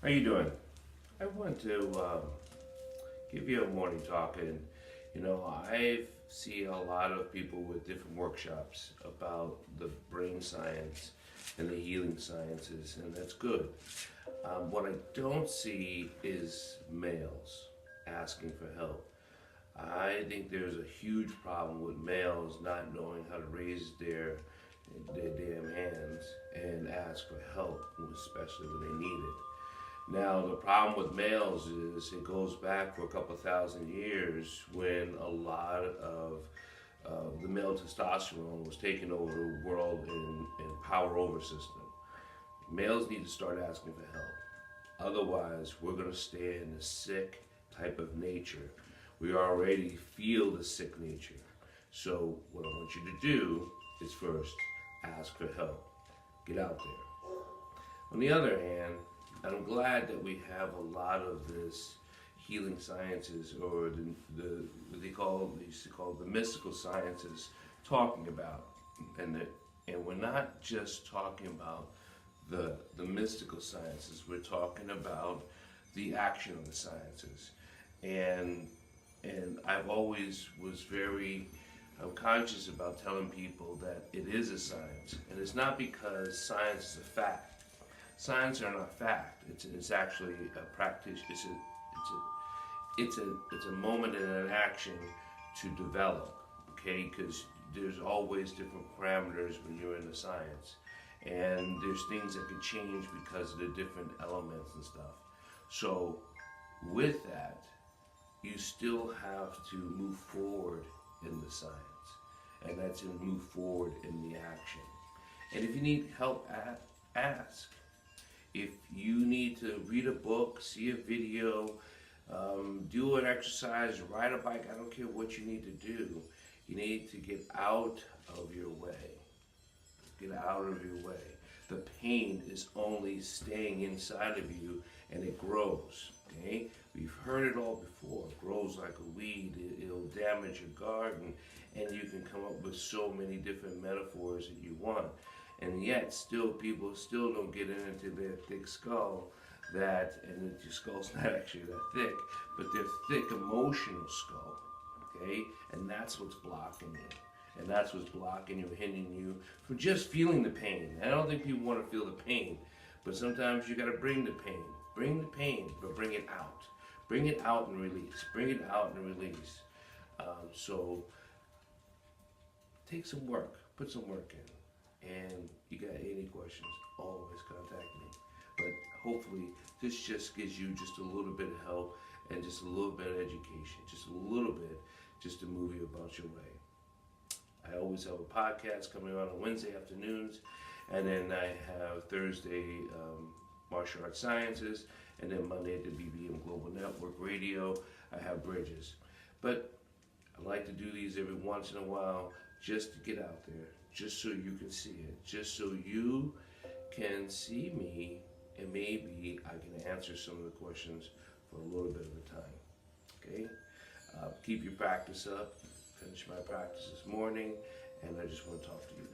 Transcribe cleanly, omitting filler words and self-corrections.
How you doing? I want to give you a morning talk, and I see a lot of people with different workshops about the brain science and the healing sciences, and that's good. What I don't see is males asking for help. I think there's a huge problem with males not knowing how to raise their damn hands and ask for help, especially when they need it. Now, the problem with males is it goes back for a couple thousand years when a lot of the male testosterone was taking over the world in power over system. Males need to start asking for help. Otherwise, we're going to stay in the sick type of nature. We already feel the sick nature. So, what I want you to do is first ask for help. Get out there. On the other hand, I'm glad that we have a lot of this healing sciences, or what they used to call the mystical sciences, talking about, and we're not just talking about the mystical sciences. We're talking about the action of the sciences, and I've always was very conscious about telling people that it is a science, and it's not because science is a fact. Science are not fact. It's actually a practice. It's a moment and an action to develop. Okay, because there's always different parameters when you're in the science, and there's things that could change because of the different elements and stuff. So, with that, you still have to move forward in the science, and that's to move forward in the action. And if you need help, ask. If you need to read a book, see a video, do an exercise, ride a bike, I don't care what you need to do. You need to get out of your way. Get out of your way. The pain is only staying inside of you, and it grows. Okay? We've heard it all before. It grows like a weed. It'll damage your garden, and you can come up with so many different metaphors that you want. And yet, people still don't get into their thick skull and your skull's not actually that thick, but their thick emotional skull, okay? And that's what's blocking you. And that's what's blocking you, hindering you from just feeling the pain. I don't think people want to feel the pain, but sometimes you gotta bring the pain. Bring the pain, but bring it out. Bring it out and release. Bring it out and release. So, take some work. Put some work in. And you got any questions, always contact me. But hopefully this just gives you just a little bit of help and just a little bit of education, just a little bit, just to move you about your way. I always have a podcast coming on Wednesday afternoons, and then I have Thursday Martial Arts Sciences, and then Monday at the BBM Global Network Radio, I have Bridges. But I like to do these every once in a while just to get out there, just so you can see it, just so you can see me, and maybe I can answer some of the questions for a little bit of a time. Okay? Keep your practice up. Finish my practice this morning, and I just want to talk to you.